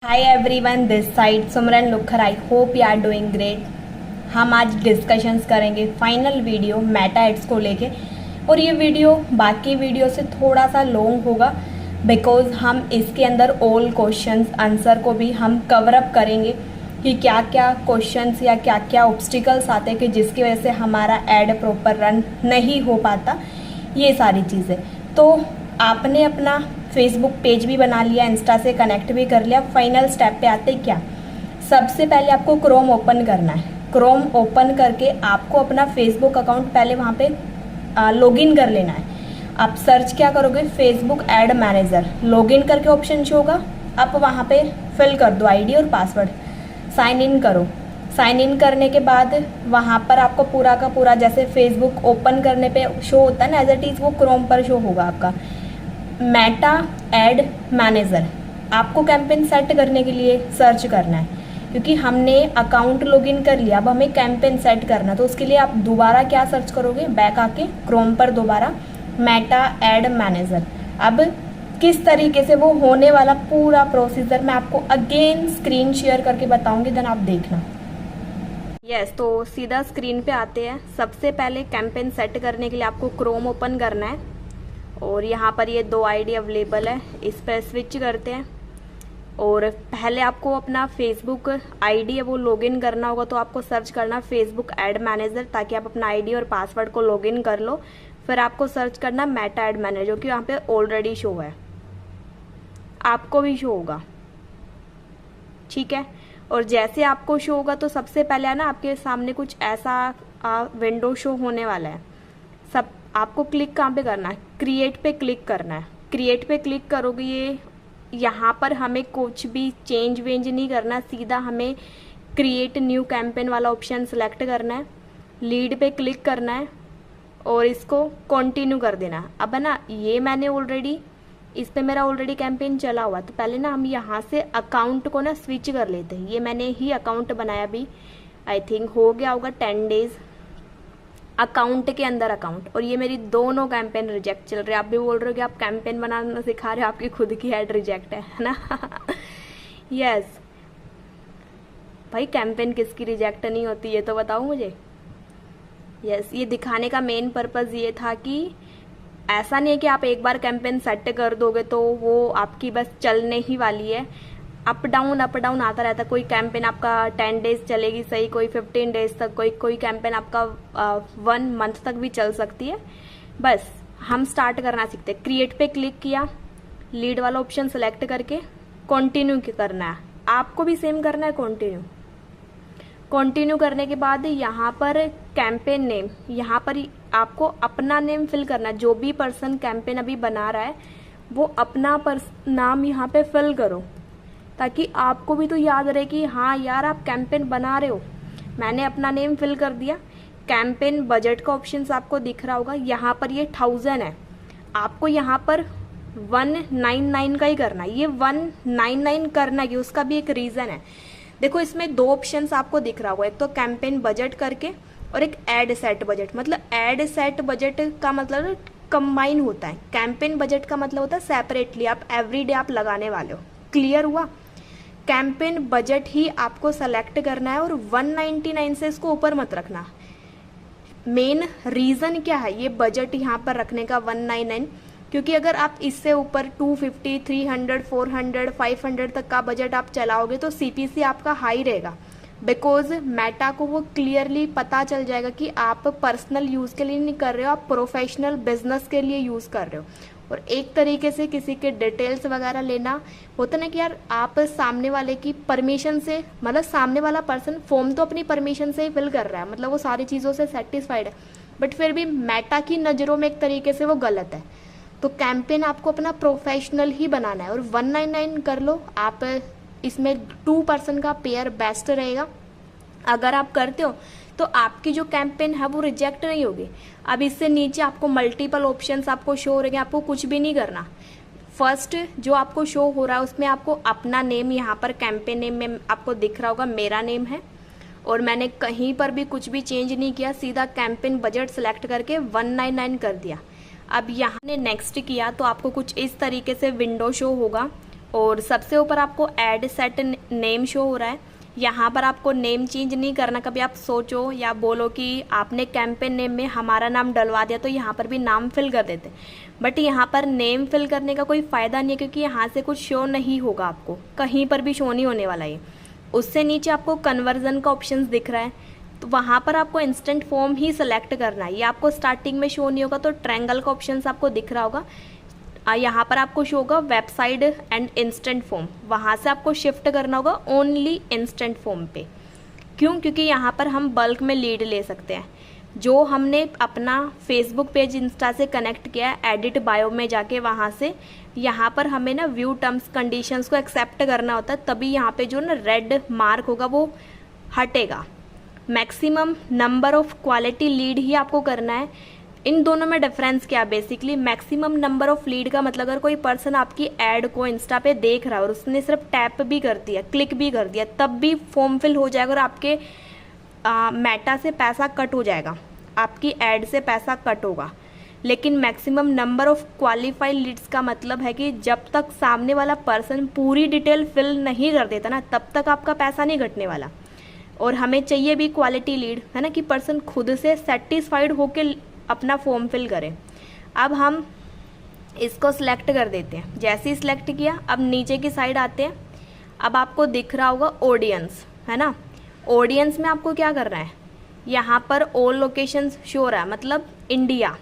Hi everyone, this side Sumran Lukhar. I hope you are doing great. हम आज discussions करेंगे final video Meta ads को लेके। और ये वीडियो बाकी वीडियो से थोड़ा सा लॉन्ग होगा बिकॉज हम इसके अंदर ऑल क्वेश्चंस आंसर को भी हम कवर अप करेंगे कि क्या क्या क्वेश्चंस या क्या क्या ऑब्स्टिकल्स आते हैं कि जिसकी वजह से हमारा एड प्रॉपर रन नहीं हो पाता, ये सारी चीज़ें। तो आपने अपना फेसबुक पेज भी बना लिया, इंस्टा से कनेक्ट भी कर लिया। फाइनल स्टेप पे आते क्या, सबसे पहले आपको क्रोम ओपन करना है। क्रोम ओपन करके आपको अपना फेसबुक अकाउंट पहले वहाँ पे लॉगिन कर लेना है। आप सर्च क्या करोगे, फेसबुक एड मैनेजर। लॉगिन करके ऑप्शन शो होगा, आप वहाँ पे फिल कर दो आईडी और पासवर्ड, साइन इन करो। साइन इन करने के बाद वहाँ पर आपको पूरा का पूरा जैसे फेसबुक ओपन करने पे शो होता है ना, एज इट इज़ वो क्रोम पर शो होगा आपका मेटा एड मैनेजर। आपको कैंपेन सेट करने के लिए सर्च करना है क्योंकि हमने अकाउंट लॉगिन कर लिया, अब हमें कैंपेन सेट करना। तो उसके लिए आप दोबारा क्या सर्च करोगे, बैक आके क्रोम पर दोबारा मेटा एड मैनेजर। अब किस तरीके से वो होने वाला पूरा प्रोसीजर मैं आपको अगेन स्क्रीन शेयर करके बताऊंगी, देन आप देखना। यस, तो सीधा स्क्रीन पे आते हैं। सबसे पहले कैंपेन सेट करने के लिए आपको क्रोम ओपन करना है और यहाँ पर ये दो आईडी अवेलेबल है, इस पर स्विच करते हैं। और पहले आपको अपना फेसबुक आईडी है वो लॉगिन करना होगा, तो आपको सर्च करना फेसबुक एड मैनेजर ताकि आप अपना आईडी और पासवर्ड को लॉगिन कर लो। फिर आपको सर्च करना मेटा एड मैनेजर, जो कि यहाँ पे ऑलरेडी शो है, आपको भी शो होगा, ठीक है। और जैसे आपको शो होगा तो सबसे पहले है ना आपके सामने कुछ ऐसा विंडो शो होने वाला है। सब आपको क्लिक कहाँ पे करना है, क्रिएट पे क्लिक करना है। क्रिएट पे क्लिक करोगे, ये यहाँ पर हमें कुछ भी चेंज वेंज नहीं करना, सीधा हमें क्रिएट न्यू कैंपेन वाला ऑप्शन सेलेक्ट करना है। लीड पे क्लिक करना है और इसको कंटिन्यू कर देना है। अब है ना, ये मैंने ऑलरेडी इस पे मेरा ऑलरेडी कैंपेन चला हुआ, तो पहले ना हम यहाँ से अकाउंट को ना स्विच कर लेते हैं। ये मैंने ही अकाउंट बनाया भी, आई थिंक हो गया होगा 10 डेज अकाउंट के अंदर अकाउंट। और ये मेरी दोनों कैंपेन रिजेक्ट चल रही है। आप भी बोल रहे हो कि आप कैंपेन बनाना सिखा रहे हो, आपकी खुद की ऐड रिजेक्ट है ना। यस भाई, कैंपेन किसकी रिजेक्ट नहीं होती ये तो बताओ मुझे। यस, ये दिखाने का मेन पर्पज़ ये था कि ऐसा नहीं है कि आप एक बार कैंपेन सेट कर दोगे तो वो आपकी बस चलने ही वाली है। अप डाउन आता रहता है। कोई कैंपेन आपका 10 डेज चलेगी सही, कोई 15 डेज तक, कोई कैंपेन आपका 1 मंथ तक भी चल सकती है। बस हम स्टार्ट करना सीखते हैं। क्रिएट पे क्लिक किया, लीड वाला ऑप्शन सेलेक्ट करके कंटिन्यू करना है। आपको भी सेम करना है, कंटिन्यू करने के बाद यहाँ पर कैंपेन नेम, यहाँ पर आपको अपना नेम फिल करना है। जो भी पर्सन कैंपेन अभी बना रहा है वो अपना नाम यहाँ पे फिल करो ताकि आपको भी तो याद रहे कि हाँ यार आप कैंपेन बना रहे हो। मैंने अपना नेम फिल कर दिया। कैंपेन बजट का ऑप्शन आपको दिख रहा होगा, यहाँ पर ये 1000 है, आपको यहाँ पर 199 का ही करना है। ये 199 करना है, उसका भी एक रीज़न है। देखो इसमें दो ऑप्शंस आपको दिख रहा होगा, एक तो कैंपेन बजट करके और एक एड सेट बजट। मतलब एड सेट बजट का मतलब कंबाइन होता है, कैंपेन बजट का मतलब होता है सेपरेटली आप एवरीडे आप लगाने वाले हो। क्लियर हुआ? कैंपेन बजट ही आपको सेलेक्ट करना है और 199 से इसको ऊपर मत रखना। मेन रीज़न क्या है ये बजट यहाँ पर रखने का 199, क्योंकि अगर आप इससे ऊपर 250, 300, 400, 500 तक का बजट आप चलाओगे तो सीपीसी आपका हाई रहेगा। बिकॉज मेटा को वो क्लियरली पता चल जाएगा कि आप पर्सनल यूज़ के लिए नहीं कर रहे हो, आप प्रोफेशनल बिजनेस के लिए यूज़ कर रहे हो। और एक तरीके से किसी के डिटेल्स वगैरह लेना होता ना कि यार आप सामने वाले की परमिशन से, मतलब सामने वाला पर्सन फॉर्म तो अपनी परमिशन से ही फिल कर रहा है, मतलब वो सारी चीज़ों से सेटिस्फाइड है, बट फिर भी मेटा की नज़रों में एक तरीके से वो गलत है। तो कैंपेन आपको अपना प्रोफेशनल ही बनाना है और 199 कर लो आप। इसमें 2 पर्सन का पेयर बेस्ट रहेगा। अगर आप करते हो तो आपकी जो कैंपेन है वो रिजेक्ट नहीं होगी। अब इससे नीचे आपको मल्टीपल ऑप्शंस आपको शो हो रहे हैं, आपको कुछ भी नहीं करना। फर्स्ट जो आपको शो हो रहा है उसमें आपको अपना नेम, यहाँ पर कैंपेन नेम में आपको दिख रहा होगा मेरा नेम है और मैंने कहीं पर भी कुछ भी चेंज नहीं किया, सीधा कैंपेन बजट सेलेक्ट करके 199 कर दिया। अब यहाँ ने नेक्स्ट किया तो आपको कुछ इस तरीके से विंडो शो होगा और सबसे ऊपर आपको ऐड सेट नेम शो हो रहा है। यहाँ पर आपको नेम चेंज नहीं करना। कभी आप सोचो या बोलो कि आपने कैंपेन नेम में हमारा नाम डलवा दिया तो यहाँ पर भी नाम फिल कर देते, बट यहाँ पर नेम फिल करने का कोई फ़ायदा नहीं है, क्योंकि यहाँ से कुछ शो नहीं होगा, आपको कहीं पर भी शो नहीं होने वाला है। उससे नीचे आपको कन्वर्जन का ऑप्शन दिख रहा है, तो वहाँ पर आपको इंस्टेंट फॉर्म ही सिलेक्ट करना है। ये आपको स्टार्टिंग में शो नहीं होगा, तो ट्रायंगल का ऑप्शन आपको दिख रहा होगा, यहाँ पर आपको शो होगा वेबसाइट एंड इंस्टेंट फॉर्म, वहाँ से आपको शिफ्ट करना होगा ओनली इंस्टेंट फॉर्म पे। क्यों? क्योंकि यहाँ पर हम बल्क में लीड ले सकते हैं। जो हमने अपना फेसबुक पेज इंस्टा से कनेक्ट किया है, एडिट बायो में जाके वहाँ से यहाँ पर हमें ना व्यू टर्म्स कंडीशंस को एक्सेप्ट करना होता है, तभी यहाँ पे जो ना रेड मार्क होगा वो हटेगा। Maximum number of quality lead ही आपको करना है। इन दोनों में डिफरेंस क्या है? Basically maximum number of lead का मतलब अगर कोई पर्सन आपकी ऐड को इंस्टा पे देख रहा है और उसने सिर्फ टैप भी कर दिया, क्लिक भी कर दिया, तब भी फॉर्म फिल हो जाएगा और आपके मेटा से पैसा कट हो जाएगा, आपकी ऐड से पैसा कट होगा। लेकिन maximum number of qualified leads का मतलब है कि जब तक सामने वाला पर्सन पूरी डिटेल फिल नहीं कर देता ना, तब तक आपका पैसा नहीं घटने वाला। और हमें चाहिए भी क्वालिटी लीड, है ना, कि पर्सन खुद से सेटिस्फाइड होकर अपना फॉर्म फिल करें। अब हम इसको सिलेक्ट कर देते हैं। जैसे ही सिलेक्ट किया, अब नीचे की साइड आते हैं। अब आपको दिख रहा होगा ऑडियंस, है ना। ऑडियंस में आपको क्या करना है, यहाँ पर ऑल लोकेशंस शो हो रहा है, मतलब इंडिया।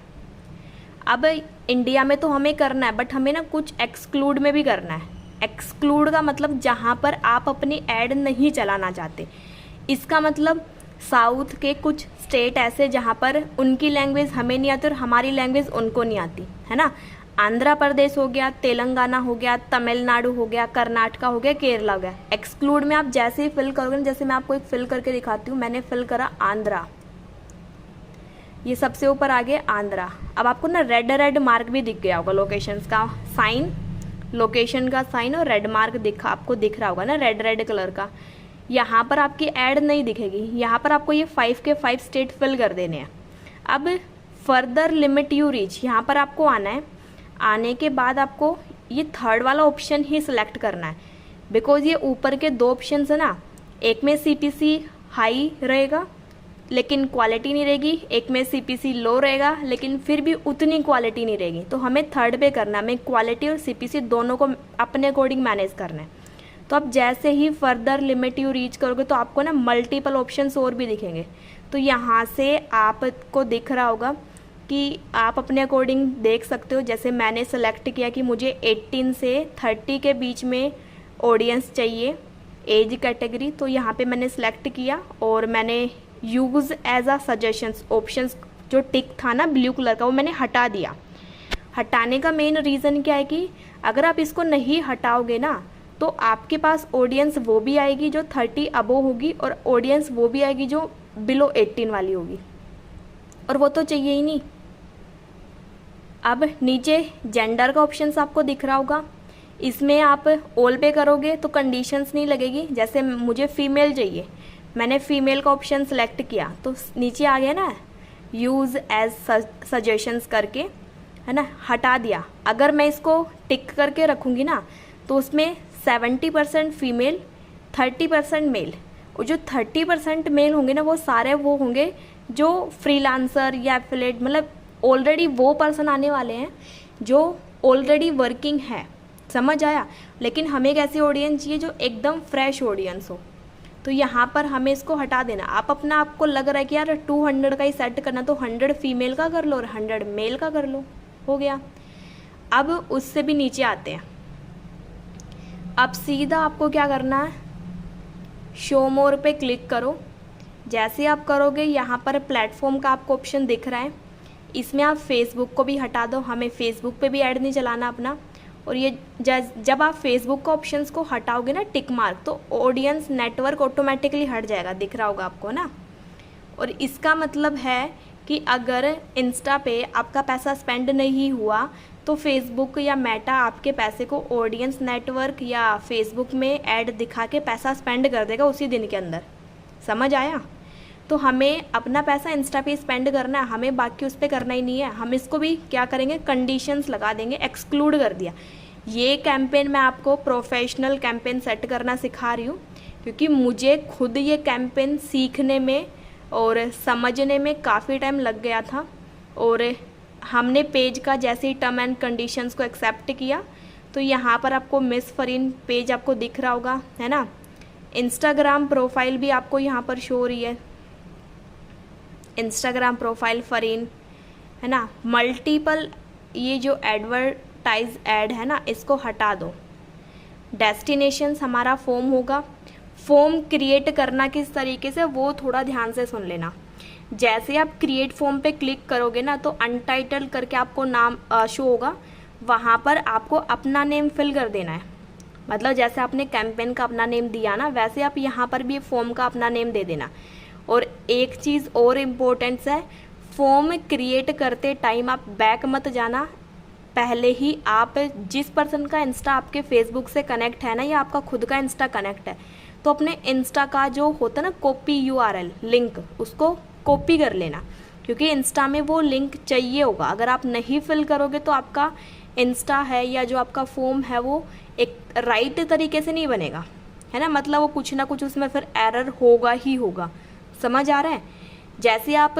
अब इंडिया में तो हमें करना है, बट हमें ना कुछ एक्सक्लूड में भी करना है। एक्सक्लूड का मतलब जहाँ पर आप अपनी ऐड नहीं चलाना चाहते। इसका मतलब साउथ के कुछ स्टेट ऐसे जहाँ पर उनकी लैंग्वेज हमें नहीं आती और हमारी लैंग्वेज उनको नहीं आती, है ना। आंध्र प्रदेश हो गया, तेलंगाना हो गया, तमिलनाडु हो गया, कर्नाटका हो गया, केरला हो गया। एक्सक्लूड में आप जैसे ही फिल करोगे, जैसे मैं आपको एक फिल करके दिखाती हूँ, मैंने फिल करा आंध्रा, ये सबसे ऊपर आ गया आंध्रा। अब आपको ना रेड रेड मार्क भी दिख गया होगा, लोकेशन का साइन, लोकेशन का साइन और रेड मार्क आपको दिख रहा होगा ना, रेड रेड कलर का। यहाँ पर आपकी ऐड नहीं दिखेगी, यहाँ पर आपको ये 5 के 5 स्टेट फिल कर देने हैं। अब फर्दर लिमिट यू रीच, यहाँ पर आपको आना है। आने के बाद आपको ये थर्ड वाला ऑप्शन ही सिलेक्ट करना है, बिकॉज ये ऊपर के 2 ऑप्शन है ना, एक में CPC हाई रहेगा लेकिन क्वालिटी नहीं रहेगी, एक में CPC लो रहेगा लेकिन फिर भी उतनी क्वालिटी नहीं रहेगी। तो हमें थर्ड पे करना है, हमें क्वालिटी और CPC दोनों को अपने अकॉर्डिंग मैनेज करना है। तो अब जैसे ही फर्दर लिमिट यू रीच करोगे तो आपको ना मल्टीपल ऑप्शंस और भी दिखेंगे। तो यहाँ से आपको दिख रहा होगा कि आप अपने अकॉर्डिंग देख सकते हो। जैसे मैंने सेलेक्ट किया कि मुझे 18 से 30 के बीच में ऑडियंस चाहिए, एज कैटेगरी, तो यहाँ पे मैंने सेलेक्ट किया और मैंने use as a suggestions options जो टिक था ना ब्लू कलर का, वो मैंने हटा दिया। हटाने का मेन रीज़न क्या है कि अगर आप इसको नहीं हटाओगे ना तो आपके पास ऑडियंस वो भी आएगी जो 30 अबो होगी और ऑडियंस वो भी आएगी जो बिलो 18 वाली होगी, और वो तो चाहिए ही नहीं। अब नीचे जेंडर का ऑप्शन आपको दिख रहा होगा, इसमें आप ऑल पे करोगे तो कंडीशंस नहीं लगेगी। जैसे मुझे फीमेल चाहिए, मैंने फीमेल का ऑप्शन सेलेक्ट किया तो नीचे आ गया ना यूज़ एज सजेशंस करके, है ना, हटा दिया। अगर मैं इसको टिक करके रखूँगी ना तो उसमें 70% फीमेल 30% मेल, और जो 30% मेल होंगे ना वो सारे वो होंगे जो फ्रीलांसर या एफिलिएट, मतलब ऑलरेडी वो पर्सन आने वाले हैं जो ऑलरेडी वर्किंग है, समझ आया। लेकिन हमें एक ऐसी ऑडियंस चाहिए जो एकदम फ्रेश ऑडियंस हो, तो यहाँ पर हमें इसको हटा देना। आप अपना आपको लग रहा है कि यार 200 का ही सेट करना, तो 100 फीमेल का कर लो और 100 मेल का कर लो, हो गया। अब उससे भी नीचे आते हैं। अब सीधा आपको क्या करना है, शो मोर पे क्लिक करो। जैसे आप करोगे यहाँ पर प्लेटफॉर्म का आपको ऑप्शन दिख रहा है, इसमें आप फेसबुक को भी हटा दो, हमें फेसबुक पे भी ऐड नहीं चलाना अपना। और ये जब आप फेसबुक के ऑप्शंस को हटाओगे ना टिक मार्क, तो ऑडियंस नेटवर्क ऑटोमेटिकली हट जाएगा, दिख रहा होगा आपको ना। और इसका मतलब है कि अगर इंस्टा पे आपका पैसा स्पेंड नहीं हुआ तो फेसबुक या मेटा आपके पैसे को ऑडियंस नेटवर्क या फेसबुक में ऐड दिखा के पैसा स्पेंड कर देगा उसी दिन के अंदर, समझ आया। तो हमें अपना पैसा इंस्टा पे स्पेंड करना है, हमें बाकी उस पर करना ही नहीं है। हम इसको भी क्या करेंगे, कंडीशंस लगा देंगे, एक्सक्लूड कर दिया। ये कैंपेन मैं आपको प्रोफेशनल कैंपेन सेट करना सिखा रही हूँ, क्योंकि मुझे खुद ये कैंपेन सीखने में और समझने में काफ़ी टाइम लग गया था। और हमने पेज का जैसे ही टर्म एंड कंडीशंस को एक्सेप्ट किया तो यहाँ पर आपको मिस फरीन पेज आपको दिख रहा होगा, है ना। इंस्टाग्राम प्रोफाइल भी आपको यहाँ पर शो हो रही है, इंस्टाग्राम प्रोफाइल फरीन, है ना। मल्टीपल ये जो एडवर्टाइज ऐड है ना, इसको हटा दो। डेस्टिनेशंस हमारा फॉर्म होगा। फॉर्म क्रिएट करना किस तरीके से, वो थोड़ा ध्यान से सुन लेना। जैसे आप क्रिएट फॉर्म पे क्लिक करोगे ना, तो अनटाइटल करके आपको नाम शो होगा, वहाँ पर आपको अपना नेम फिल कर देना है। मतलब जैसे आपने कैंपेन का अपना नेम दिया ना, वैसे आप यहाँ पर भी फॉर्म का अपना नेम दे देना। और एक चीज़ और इम्पोर्टेंस है, फॉर्म क्रिएट करते टाइम आप बैक मत जाना। पहले ही आप जिस पर्सन का इंस्टा आपके फेसबुक से कनेक्ट है ना, या आपका खुद का इंस्टा कनेक्ट है, तो अपने इंस्टा का जो होता है ना कॉपी URL लिंक, उसको कॉपी कर लेना, क्योंकि इंस्टा में वो लिंक चाहिए होगा। अगर आप नहीं फिल करोगे तो आपका इंस्टा है या जो आपका फॉर्म है वो एक राइट तरीके से नहीं बनेगा, है ना। मतलब वो कुछ ना कुछ उसमें फिर एरर होगा ही होगा। समझ आ रहा है। जैसे आप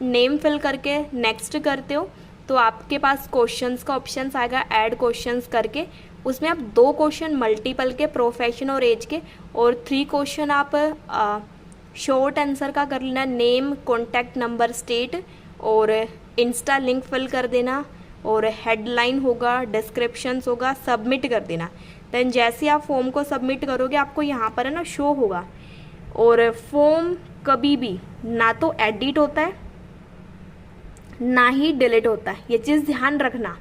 नेम फिल करके नेक्स्ट करते हो तो आपके पास क्वेश्चंस का ऑप्शन आएगा, ऐड क्वेश्चंस करके। उसमें आप 2 क्वेश्चन मल्टीपल के, प्रोफेशन और एज के, और 3 क्वेश्चन आप शॉर्ट आंसर का कर लेना, नेम, कॉन्टैक्ट नंबर, स्टेट, और इंस्टा लिंक फिल कर देना, और हेडलाइन होगा, डिस्क्रिप्शंस होगा, सबमिट कर देना। देन जैसे आप फॉर्म को सबमिट करोगे आपको यहाँ पर है ना शो होगा। और फॉर्म कभी भी ना तो एडिट होता है ना ही डिलीट होता है, ये चीज़ ध्यान रखना।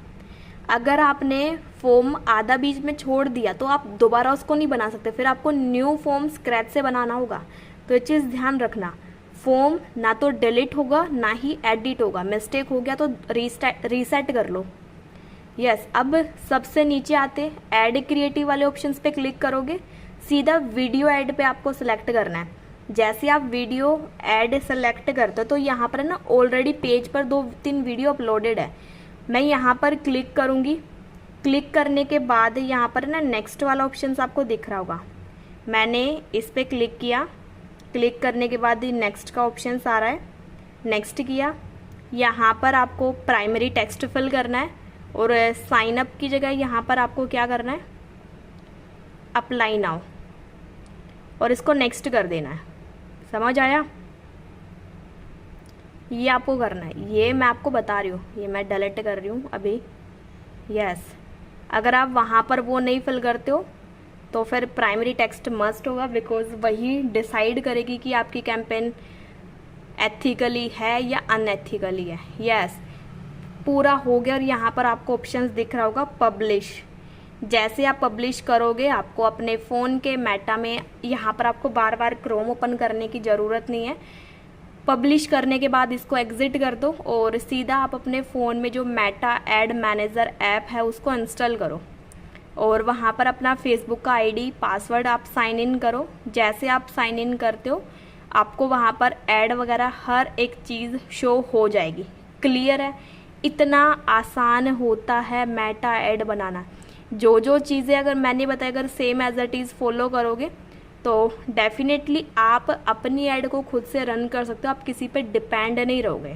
अगर आपने फॉर्म आधा बीच में छोड़ दिया तो आप दोबारा उसको नहीं बना सकते, फिर आपको न्यू फॉर्म स्क्रैच से बनाना होगा। तो ये चीज़ ध्यान रखना, फॉर्म ना तो डिलीट होगा ना ही एडिट होगा। मिस्टेक हो गया तो रीसेट कर लो। यस, अब सबसे नीचे आते ऐड क्रिएटिव वाले ऑप्शंस पे क्लिक करोगे, सीधा वीडियो ऐड पे आपको सिलेक्ट करना है। जैसे आप वीडियो ऐड सेलेक्ट करते हो तो यहाँ पर ना ऑलरेडी पेज पर 2-3 वीडियो अपलोडेड है। मैं यहाँ पर क्लिक करूँगी। क्लिक करने के बाद यहाँ पर ना नेक्स्ट वाला ऑप्शन आपको दिख रहा होगा। मैंने इस पर क्लिक किया। क्लिक करने के बाद ही नेक्स्ट का ऑप्शन आ रहा है, नेक्स्ट किया। यहाँ पर आपको प्राइमरी टेक्स्ट फिल करना है, और साइन अप की जगह यहाँ पर आपको क्या करना है, अप्लाई नाउ, और इसको नेक्स्ट कर देना है। समझ आया। ये आपको करना है, ये मैं आपको बता रही हूँ, ये मैं डिलीट कर रही हूँ अभी। यस, अगर आप वहाँ पर वो नहीं फिल करते हो तो फिर प्राइमरी टेक्स्ट मस्ट होगा, बिकॉज वही डिसाइड करेगी कि आपकी कैंपेन एथिकली है या अनएथिकली है। यस, पूरा हो गया। और यहाँ पर आपको ऑप्शंस दिख रहा होगा पब्लिश। जैसे आप पब्लिश करोगे आपको अपने फ़ोन के मेटा में, यहाँ पर आपको बार बार क्रोम ओपन करने की ज़रूरत नहीं है। पब्लिश करने के बाद इसको एग्जिट कर दो और सीधा आप अपने फ़ोन में जो मेटा एड मैनेजर ऐप है उसको इंस्टॉल करो, और वहाँ पर अपना फेसबुक का आईडी, पासवर्ड आप साइन इन करो। जैसे आप साइन इन करते हो आपको वहाँ पर ऐड वगैरह हर एक चीज़ शो हो जाएगी। क्लियर है। इतना आसान होता है मेटा ऐड बनाना। जो जो चीज़ें अगर मैंने बताया अगर same as it is follow करोगे तो डेफिनेटली आप अपनी ऐड को खुद से रन कर सकते हो, आप किसी पे डिपेंड नहीं रहोगे।